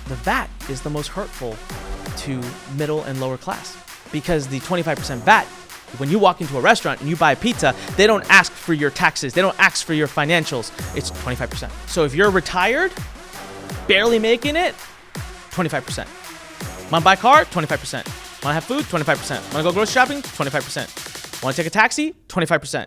the VAT is the most hurtful to middle and lower class, because the 25% VAT, when you walk into a restaurant and you buy a pizza, they don't ask for your taxes. They don't ask for your financials. It's 25%. So if you're retired, barely making it, 25%. Want to buy a car? 25%. Want to have food? 25%. Want to go grocery shopping? 25%. Want to take a taxi? 25%.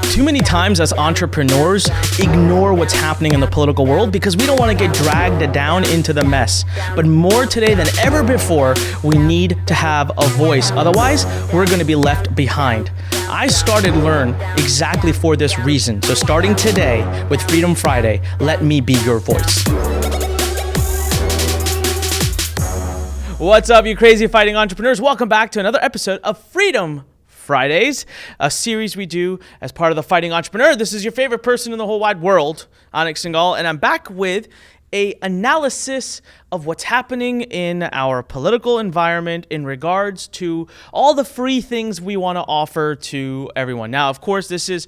Too many times as entrepreneurs ignore what's happening in the political world because we don't want to get dragged down into the mess. But more today than ever before, we need to have a voice. Otherwise, we're going to be left behind. I started Lurn exactly for this reason. So starting today with Freedom Friday, let me be your voice. What's up, you crazy fighting entrepreneurs? Welcome back to another episode of Freedom Fridays, a series we do as part of the Fighting Entrepreneur. This is your favorite person in the whole wide world, Anik Singal, and I'm back with an analysis of what's happening in our political environment in regards to all the free things we want to offer to everyone. Now, of course, this is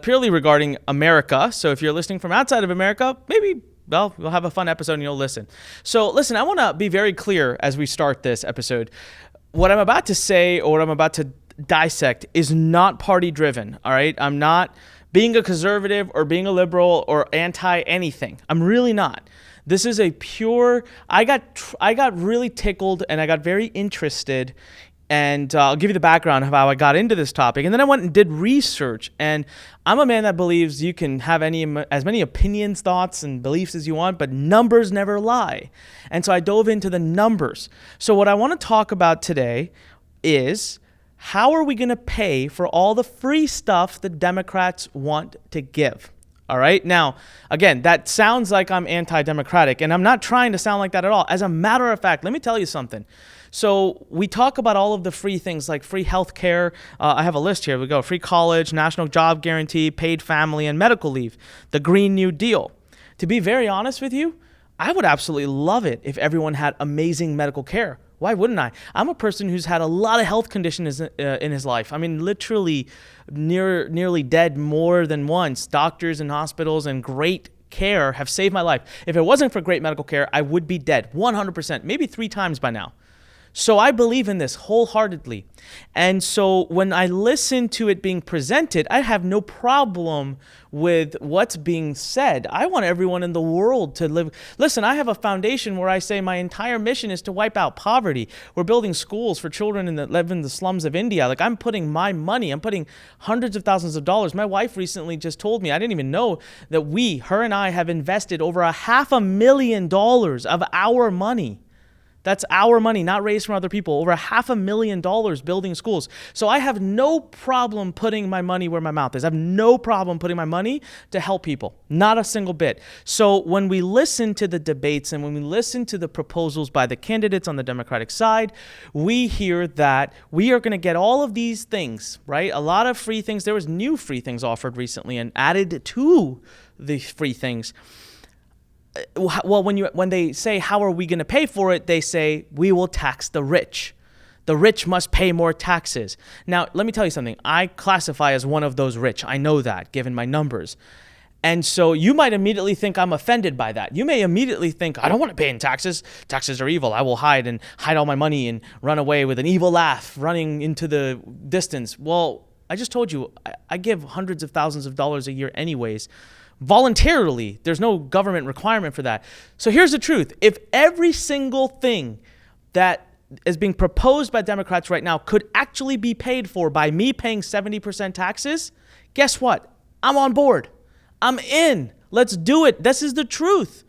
purely regarding America, so if you're listening from outside of America, maybe we'll have a fun episode and you'll listen. So listen, I want to be very clear as we start this episode. What I'm about to say or what I'm about to dissect is not party driven. All right. I'm not being a conservative or being a liberal or anti anything. I'm really not. This is a pure, I got really tickled and I got very interested, and I'll give you the background of how I got into this topic. And then I went and did research, and I'm a man that believes you can have as many opinions, thoughts, and beliefs as you want, but numbers never lie. And so I dove into the numbers. So what I want to talk about today is, how are we going to pay for all the free stuff the Democrats want to give? All right. Now, again, that sounds like I'm anti-democratic, and I'm not trying to sound like that at all. As a matter of fact, let me tell you something. So we talk about all of the free things like free health care. I have a list here. We go free college, national job guarantee, paid family and medical leave, the Green New Deal. To be very honest with you, I would absolutely love it if everyone had amazing medical care. Why wouldn't I? I'm a person who's had a lot of health conditions in his life. I mean, literally nearly dead more than once. Doctors and hospitals and great care have saved my life. If it wasn't for great medical care, I would be dead 100%, maybe 3 times by now. So I believe in this wholeheartedly. And so when I listen to it being presented, I have no problem with what's being said. I want everyone in the world to live. Listen, I have a foundation where I say my entire mission is to wipe out poverty. We're building schools for children that live in the slums of India. Like, I'm putting my money, I'm putting hundreds of thousands of dollars. My wife recently just told me, I didn't even know that her and I have invested over $500,000 of our money. That's our money, not raised from other people. Over $500,000 building schools. So I have no problem putting my money where my mouth is. I have no problem putting my money to help people. Not a single bit. So when we listen to the debates and when we listen to the proposals by the candidates on the Democratic side, we hear that we are going to get all of these things, right? A lot of free things. There was new free things offered recently and added to the free things. Well, when they say, how are we going to pay for it? They say, we will tax the rich. The rich must pay more taxes. Now, let me tell you something. I classify as one of those rich. I know that, given my numbers. And so you might immediately think I'm offended by that. You may immediately think, I don't want to pay in taxes. Taxes are evil. I will hide all my money and run away with an evil laugh running into the distance. Well, I just told you, I give hundreds of thousands of dollars a year anyways. Voluntarily. There's no government requirement for that. So here's the truth. If every single thing that is being proposed by Democrats right now could actually be paid for by me paying 70% taxes, guess what? I'm on board. I'm in. Let's do it. This is the truth.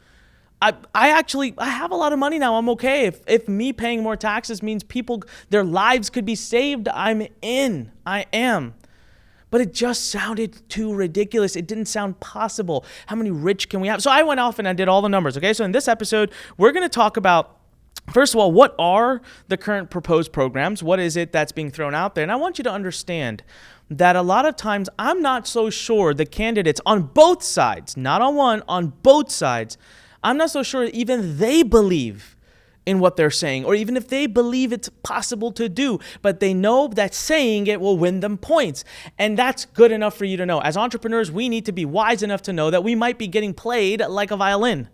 I have a lot of money now. I'm okay. If me paying more taxes means their lives could be saved, I'm in. I am. But it just sounded too ridiculous. It didn't sound possible. How many rich can we have? So I went off and I did all the numbers, okay? So in this episode, we're going to talk about, first of all, what are the current proposed programs? What is it that's being thrown out there? And I want you to understand that a lot of times I'm not so sure the candidates on both sides, not on one, on both sides, I'm not so sure even they believe in what they're saying, or even if they believe it's possible to do, but they know that saying it will win them points. And that's good enough for you to know. As entrepreneurs, we need to be wise enough to know that we might be getting played like a violin.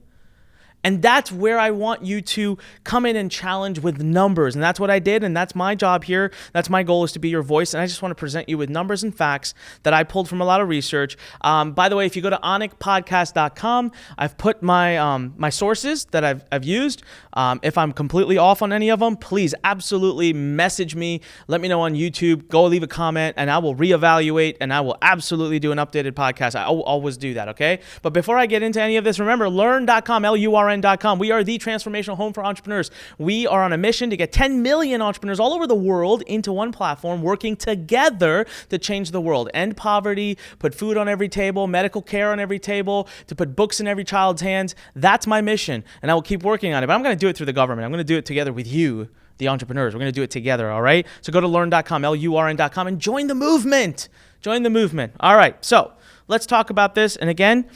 And that's where I want you to come in and challenge with numbers. And that's what I did. And that's my job here. That's my goal, is to be your voice. And I just want to present you with numbers and facts that I pulled from a lot of research. By the way, if you go to anikpodcast.com, I've put my sources that I've used. If I'm completely off on any of them, please absolutely message me. Let me know on YouTube. Go leave a comment and I will reevaluate and I will absolutely do an updated podcast. I always do that, okay? But before I get into any of this, remember, Lurn.com, Lurn.com. We are the transformational home for entrepreneurs. We are on a mission to get 10 million entrepreneurs all over the world into one platform, working together to change the world, end poverty, put food on every table, medical care on every table, to put books in every child's hands. That's my mission, and I will keep working on it. But I'm going to do it through the government. I'm going to do it together with you, the entrepreneurs. We're going to do it together, all right? So go to Lurn.com, Lurn.com, and join the movement. Join the movement. All right, so let's talk about this. And again,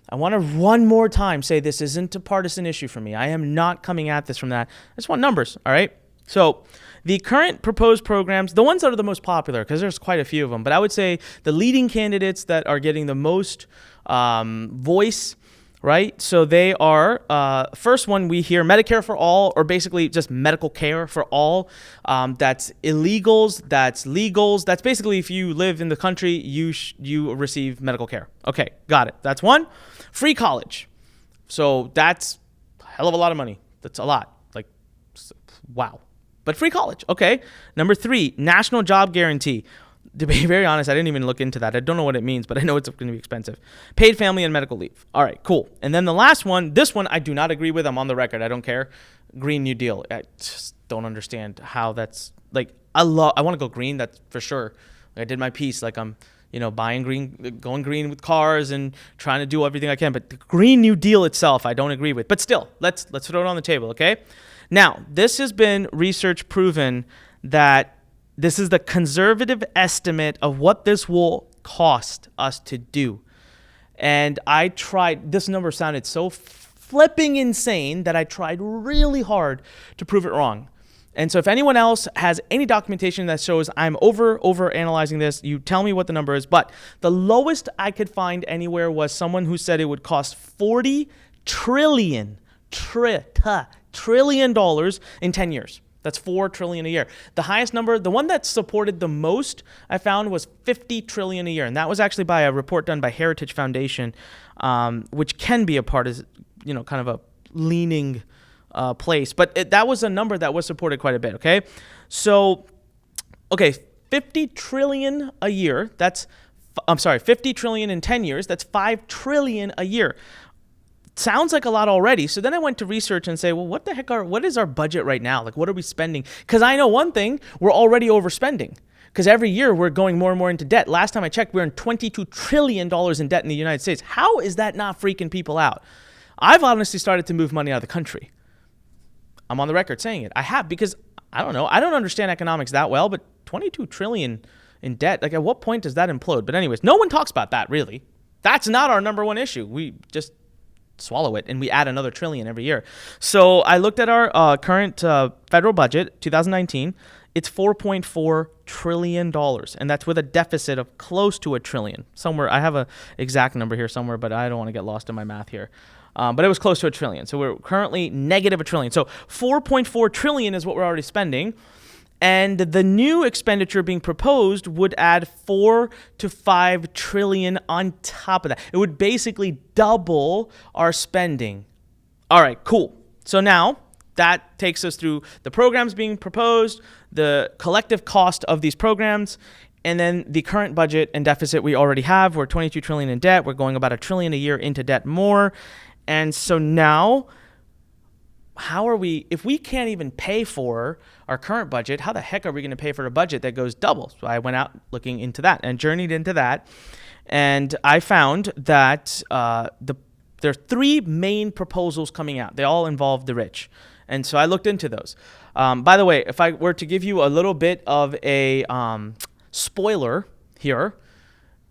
I want to one more time say this isn't a partisan issue for me. I am not coming at this from that. I just want numbers, all right? So the current proposed programs, the ones that are the most popular, because there's quite a few of them, but I would say the leading candidates that are getting the most voice, right? So they are, first one we hear, Medicare for all, or basically just medical care for all. That's illegals, that's legals. That's basically if you live in the country, you receive medical care. Okay, got it. That's one. Free college. So that's a hell of a lot of money. That's a lot. Like, wow. But free college. Okay. Number 3, national job guarantee. To be very honest, I didn't even look into that. I don't know what it means, but I know it's going to be expensive. Paid family and medical leave. All right, cool. And then the last one, this one I do not agree with. I'm on the record. I don't care. Green New Deal. I just don't understand how that's, like, I want to go green, that's for sure. I did my piece, like I'm, buying green, going green with cars and trying to do everything I can. But the Green New Deal itself, I don't agree with. But still, let's throw it on the table, okay? Now, this has been research proven that this is the conservative estimate of what this will cost us to do. And I tried, this number sounded so flipping insane that I tried really hard to prove it wrong. And so if anyone else has any documentation that shows I'm over analyzing this, you tell me what the number is. But the lowest I could find anywhere was someone who said it would cost $40 trillion in 10 years. That's $4 trillion a year. The highest number, the one that supported the most I found was $50 trillion a year. And that was actually by a report done by Heritage Foundation, which can be a part of, kind of a leaning place. But that was a number that was supported quite a bit, okay? So, okay, 50 trillion a year, 50 trillion in 10 years, that's 5 trillion a year. Sounds like a lot already. So then I went to research and say, well, what is our budget right now? Like, what are we spending? Because I know one thing, we're already overspending. Because every year we're going more and more into debt. Last time I checked, we're in $22 trillion in debt in the United States. How is that not freaking people out? I've honestly started to move money out of the country. I'm on the record saying it. I have, because I don't know. I don't understand economics that well, but 22 trillion in debt, like at what point does that implode? But anyways, no one talks about that really. That's not our number one issue. We just swallow it and we add another trillion every year. So I looked at our current federal budget, 2019. It's $4.4 trillion, and that's with a deficit of close to $1 trillion. Somewhere, I have an exact number here somewhere, but I don't want to get lost in my math here. But it was close to $1 trillion. So we're currently negative $1 trillion. So $4.4 trillion is what we're already spending. And the new expenditure being proposed would add $4 to $5 trillion on top of that. It would basically double our spending. All right, cool. So now that takes us through the programs being proposed, the collective cost of these programs, and then the current budget and deficit we already have. We're $22 trillion in debt. We're going about $1 trillion a year into debt more. And so now, how are we, if we can't even pay for our current budget, how the heck are we going to pay for a budget that goes double? So I went out looking into that and journeyed into that. And I found that there are 3 main proposals coming out. They all involve the rich. And so I looked into those. By the way, if I were to give you a little bit of a spoiler here,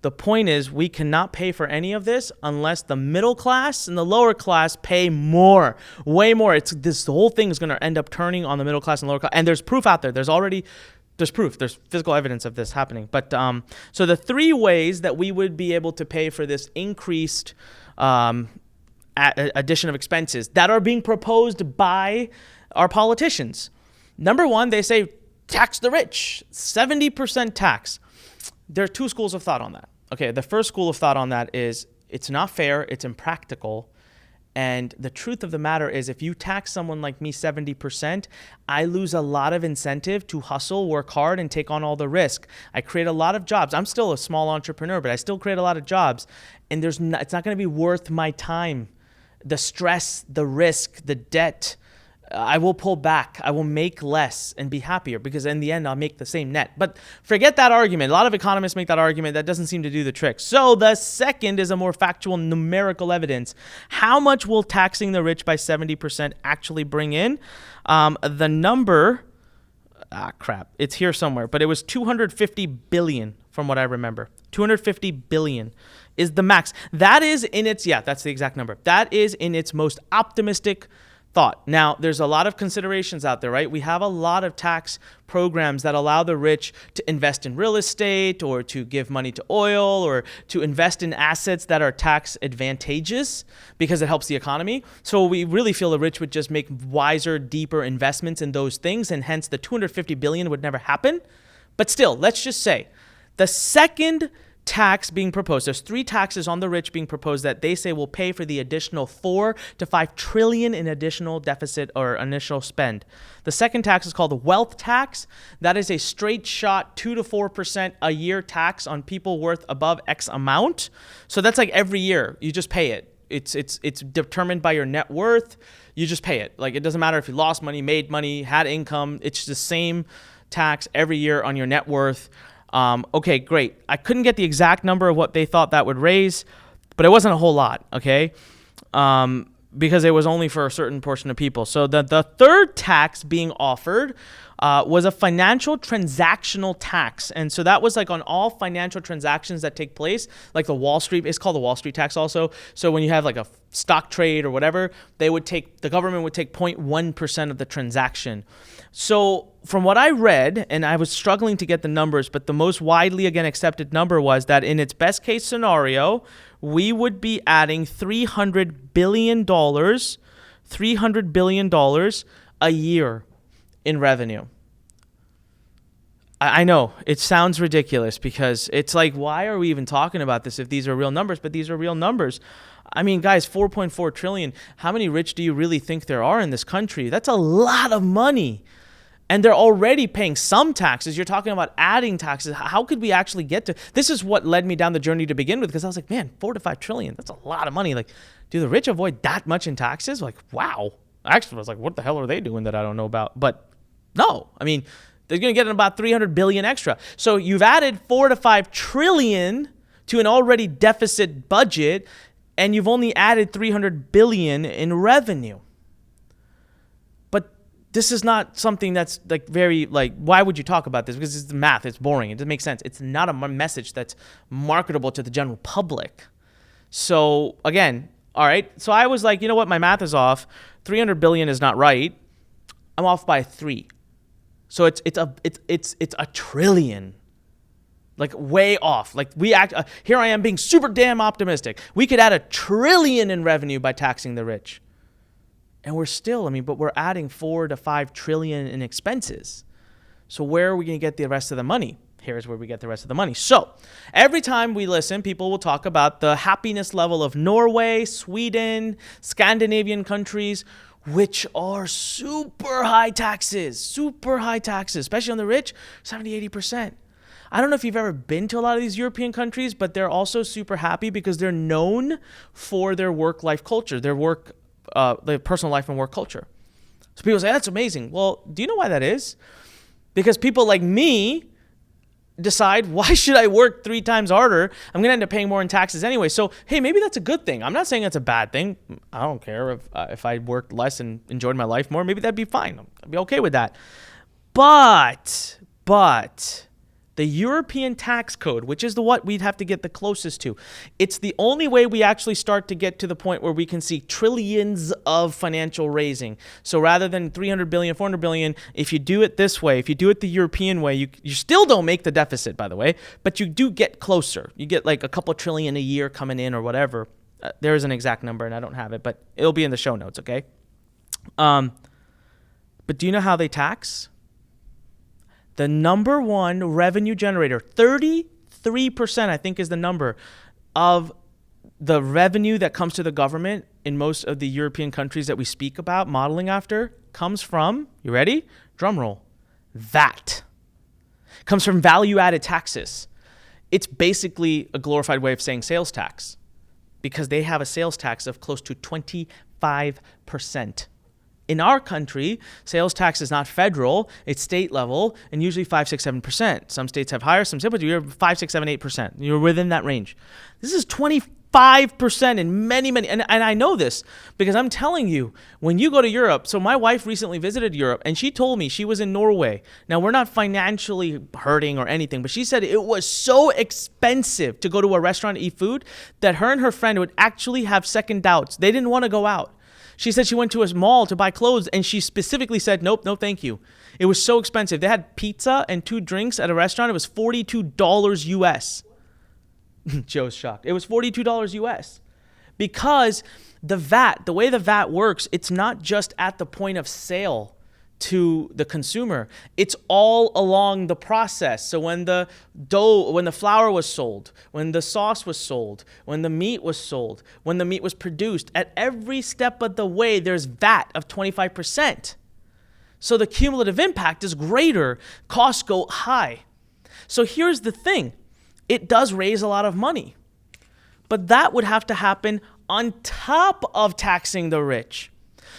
the point is we cannot pay for any of this unless the middle class and the lower class pay more, way more. The whole thing is going to end up turning on the middle class and lower class. And there's proof out there. There's proof. There's physical evidence of this happening. But so the 3 ways that we would be able to pay for this increased addition of expenses that are being proposed by our politicians. Number one, they say tax the rich, 70% tax. There are two schools of thought on that. Okay, the first school of thought on that is it's not fair, it's impractical. And the truth of the matter is if you tax someone like me 70%, I lose a lot of incentive to hustle, work hard, and take on all the risk. I create a lot of jobs. I'm still a small entrepreneur, but I still create a lot of jobs. And it's not going to be worth my time. The stress, the risk, the debt, I will pull back. I will make less and be happier because in the end, I'll make the same net. But forget that argument. A lot of economists make that argument. That doesn't seem to do the trick. So the second is a more factual numerical evidence. How much will taxing the rich by 70% actually bring in? The number, it's here somewhere, but it was 250 billion from what I remember. 250 billion is the max. That is in its, that's the exact number. That is in its most optimistic thought. Now, there's a lot of considerations out there, right? We have a lot of tax programs that allow the rich to invest in real estate or to give money to oil or to invest in assets that are tax advantageous because it helps the economy. So we really feel the rich would just make wiser, deeper investments in those things, and hence the 250 billion would never happen. But still, let's just say the second tax being proposed, there's three taxes on the rich being proposed that they say will pay for the additional 4 to 5 trillion in additional deficit or initial spend. The second tax is called the wealth tax. That is a straight shot 2 to 4% a year tax on people worth above X amount. So that's like every year you just pay it. It's determined by your net worth. You just pay it. Like it doesn't matter if you lost money, made money, had income. It's the same tax every year on your net worth. Okay, great. I couldn't get the exact number of what they thought that would raise, but it wasn't a whole lot, okay? Because it was only for a certain portion of people. So the third tax being offered was a financial transactional tax. And so that was like on all financial transactions that take place, like the Wall Street, it's called the Wall Street tax also. So when you have like a stock trade or whatever, the government would take 0.1% of the transaction. So from what I read, and I was struggling to get the numbers, but the most widely again accepted number was that in its best case scenario, we would be adding $300 billion a year in revenue. I know it sounds ridiculous because it's like, why are we even talking about this if these are real numbers? But these are real numbers. I mean, guys, 4.4 trillion. How many rich do you really think there are in this country? That's a lot of money. And they're already paying some taxes. You're talking about adding taxes. How could we actually get to this? Is what led me down the journey to begin with, because I was like, man, 4 to 5 trillion. That's a lot of money. Like, do the rich avoid that much in taxes? Like, wow. Actually, I was like, what the hell are they doing that I don't know about? But no, I mean, they're going to get about 300 billion extra. So you've added 4 to 5 trillion to an already deficit budget, and you've only added 300 billion in revenue. But this is not something that's like very, like, why would you talk about this? Because it's the math, it's boring, it doesn't make sense. It's not a message that's marketable to the general public. So again, all right, so I was like, you know what, my math is off. 300 billion is not right. I'm off by 3. So it's a trillion. Like way off. Like here I am being super damn optimistic. We could add $1 trillion in revenue by taxing the rich. And we're still, but we're adding 4 to 5 trillion in expenses. So where are we going to get the rest of the money? Here's where we get the rest of the money. So every time we listen, people will talk about the happiness level of Norway, Sweden, Scandinavian countries, which are super high taxes, especially on the rich, 70, 80%. I don't know if you've ever been to a lot of these European countries, but they're also super happy because they're known for their work-life culture, their personal life and work culture. So people say, that's amazing. Well, do you know why that is? Because people like me decide, why should I work 3 times harder? I'm going to end up paying more in taxes anyway. So, hey, maybe that's a good thing. I'm not saying that's a bad thing. I don't care if I worked less and enjoyed my life more. Maybe that'd be fine. I'd be okay with that. But the European tax code, which is what we'd have to get the closest to, it's the only way we actually start to get to the point where we can see trillions of financial raising. So rather than 300 billion, 400 billion, if you do it this way, if you do it the European way, you still don't make the deficit, by the way, but you do get closer. You get like a couple trillion a year coming in or whatever. There is an exact number, and I don't have it, but it'll be in the show notes, okay? But do you know how they tax? The number one revenue generator, 33%, I think is the number, of the revenue that comes to the government in most of the European countries that we speak about, modeling after, comes from, you ready? Drum roll. VAT. Comes from value-added taxes. It's basically a glorified way of saying sales tax because they have a sales tax of close to 25%. In our country, sales tax is not federal, it's state level, and usually 5, 6, 7%. Some states have higher, some states, but you're 5, 6, 7, 8%. You're within that range. This is 25% in many, and I know this because I'm telling you, when you go to Europe, so my wife recently visited Europe, and she told me she was in Norway. Now, we're not financially hurting or anything, but she said it was so expensive to go to a restaurant to eat food that her and her friend would actually have second doubts. They didn't want to go out. She said she went to a mall to buy clothes, and she specifically said, nope, no thank you. It was so expensive. They had pizza and 2 drinks at a restaurant. It was $42 US. Joe's shocked. It was $42 US. Because the VAT, the way the VAT works, it's not just at the point of sale to the consumer. It's all along the process. So when the flour was sold, when the sauce was sold, when the meat was sold, when the meat was produced, at every step of the way, there's VAT of 25%. So the cumulative impact is greater. Costs go high. So here's the thing. It does raise a lot of money. But that would have to happen on top of taxing the rich.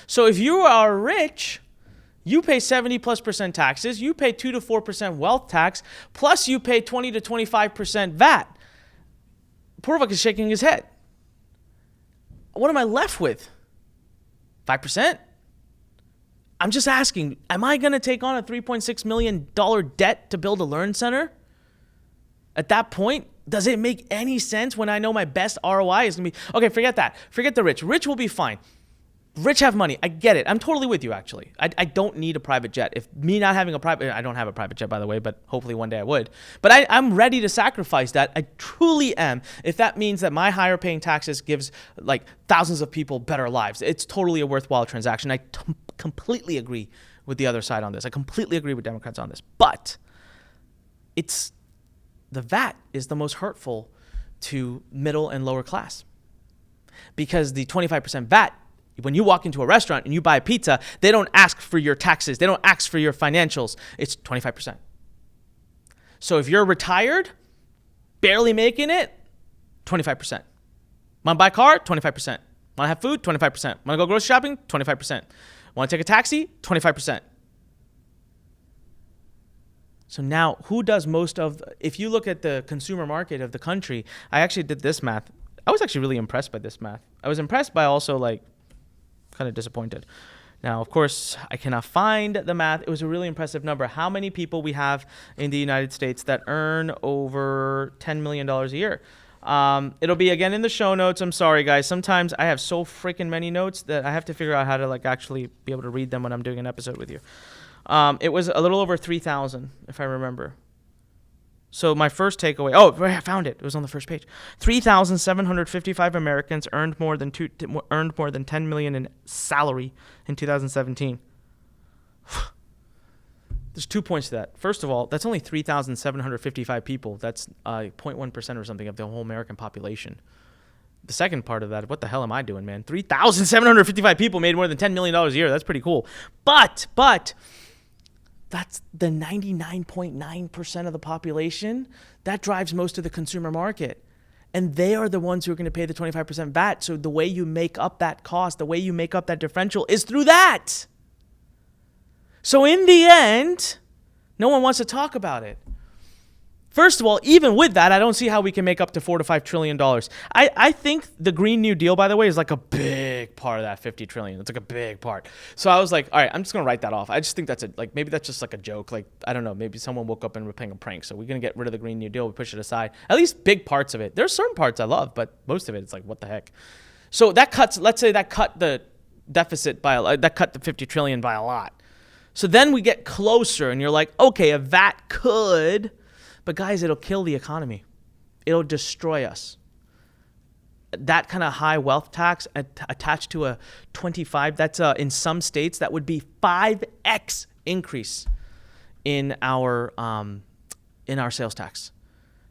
So if you are rich, you pay 70+% taxes, you pay 2 to 4% wealth tax, plus you pay 20 to 25% VAT. Purvak is shaking his head. What am I left with? 5%? I'm just asking, am I going to take on a $3.6 million debt to build a Lurn center? At that point, does it make any sense when I know my best ROI is going to be, okay, forget that. Forget the rich. Rich will be fine. Rich have money. I get it. I'm totally with you, actually. I don't need a private jet. If me not having a private, I don't have a private jet, by the way, but hopefully one day I would. But I'm ready to sacrifice that. I truly am. If that means that my higher paying taxes gives like thousands of people better lives, it's totally a worthwhile transaction. I completely agree with the other side on this. I completely agree with Democrats on this. But the VAT is the most hurtful to middle and lower class. Because the 25% VAT, when you walk into a restaurant and you buy a pizza, they don't ask for your taxes. They don't ask for your financials. It's 25%. So if you're retired, barely making it, 25%. Want to buy a car? 25%. Want to have food? 25%. Want to go grocery shopping? 25%. Want to take a taxi? 25%. So now, who does most of, if you look at the consumer market of the country, I actually did this math. I was actually really impressed by this math. I was impressed by also kind of disappointed. Now, of course, I cannot find the math. It was a really impressive number. How many people we have in the United States that earn over $10 million a year? It'll be again in the show notes. I'm sorry, guys. Sometimes I have so freaking many notes that I have to figure out how to actually be able to read them when I'm doing an episode with you. It was a little over 3,000, if I remember. So my first takeaway, I found it. It was on the first page. 3,755 Americans earned more than 10 million in salary in 2017. There's 2 points to that. First of all, that's only 3,755 people. That's 0.1% or something of the whole American population. The second part of that, what the hell am I doing, man? 3,755 people made more than $10 million a year. That's pretty cool. But that's the 99.9% of the population. That drives most of the consumer market. And they are the ones who are going to pay the 25% VAT. So the way you make up that cost, the way you make up that differential is through that. So in the end, no one wants to talk about it. First of all, even with that, I don't see how we can make up to $4 to $5 trillion. I think the Green New Deal, by the way, is like a big part of that 50 trillion. It's like a big part. So I was like, all right, I'm just going to write that off. I just think that's maybe that's just like a joke. I don't know, maybe someone woke up and we're playing a prank. So we're going to get rid of the Green New Deal. We push it aside. At least big parts of it. There's certain parts I love, but most of it, it's like, what the heck? So that cuts, let's say that cut the deficit that cut the 50 trillion by a lot. So then we get closer and you're like, okay, a VAT could, but guys, it'll kill the economy. It'll destroy us. that kind of high wealth tax attached to a 25, that's in some states that would be 5x increase in our sales tax.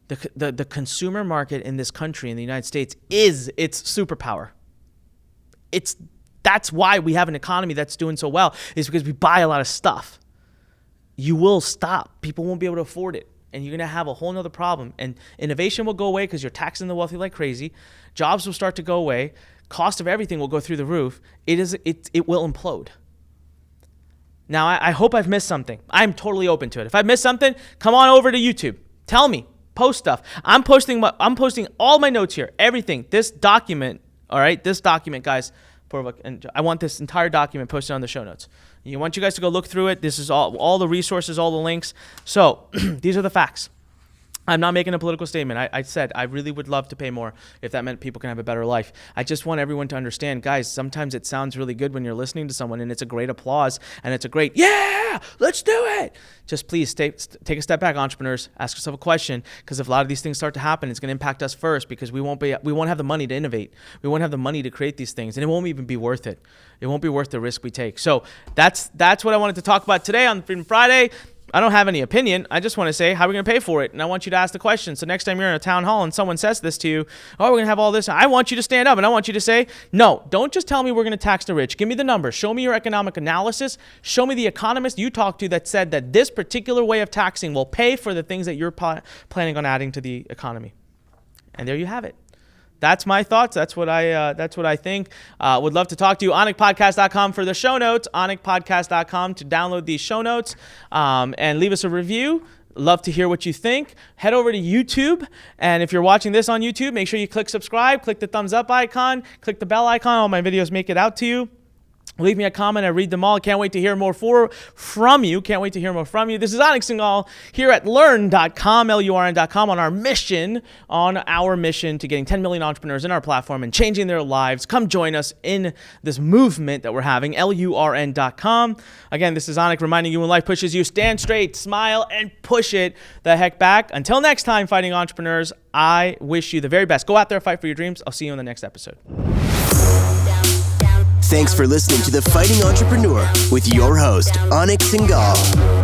The consumer market in this country, in the United States, is its superpower. That's why we have an economy that's doing so well, is because we buy a lot of stuff. You will stop. People won't be able to afford it. And you're going to have a whole nother problem. And innovation will go away because you're taxing the wealthy like crazy. Jobs will start to go away. Cost of everything will go through the roof. It will implode. Now, I hope I've missed something. I'm totally open to it. If I've missed something, come on over to YouTube. Tell me. Post stuff. I'm posting all my notes here. Everything. This document, all right? This document, guys. And I want this entire document posted on the show notes. I want you guys to go look through it. This is all the resources, all the links. So these are the facts. I'm not making a political statement. I said I really would love to pay more if that meant people can have a better life. I just want everyone to understand, guys, sometimes it sounds really good when you're listening to someone and it's a great applause and it's a great, yeah, let's do it. Just please take a step back, entrepreneurs. Ask yourself a question, because if a lot of these things start to happen, it's going to impact us first, because we won't have the money to innovate. We won't have the money to create these things, and it won't even be worth it. It won't be worth the risk we take. So that's what I wanted to talk about today on Freedom Friday. I don't have any opinion. I just want to say, how are we going to pay for it? And I want you to ask the question. So next time you're in a town hall and someone says this to you, oh, we're going to have all this. I want you to stand up and I want you to say, no, don't just tell me we're going to tax the rich. Give me the numbers. Show me your economic analysis. Show me the economist you talked to that said that this particular way of taxing will pay for the things that you're planning on adding to the economy. And there you have it. That's my thoughts. That's what I think. Would love to talk to you. AnikPodcast.com for the show notes. AnikPodcast.com to download these show notes and leave us a review. Love to hear what you think. Head over to YouTube. And if you're watching this on YouTube, make sure you click subscribe, click the thumbs up icon, click the bell icon. All my videos make it out to you. Leave me a comment. I read them all. Can't wait to hear more from you. This is Anik Singal here at Lurn.com, Lurn.com, on our mission to getting 10 million entrepreneurs in our platform and changing their lives. Come join us in this movement that we're having, Lurn.com. Again, this is Anik reminding you, when life pushes you, stand straight, smile, and push it the heck back. Until next time, fighting entrepreneurs, I wish you the very best. Go out there, fight for your dreams. I'll see you in the next episode. Thanks for listening to The Fighting Entrepreneur with your host, Anik Singal.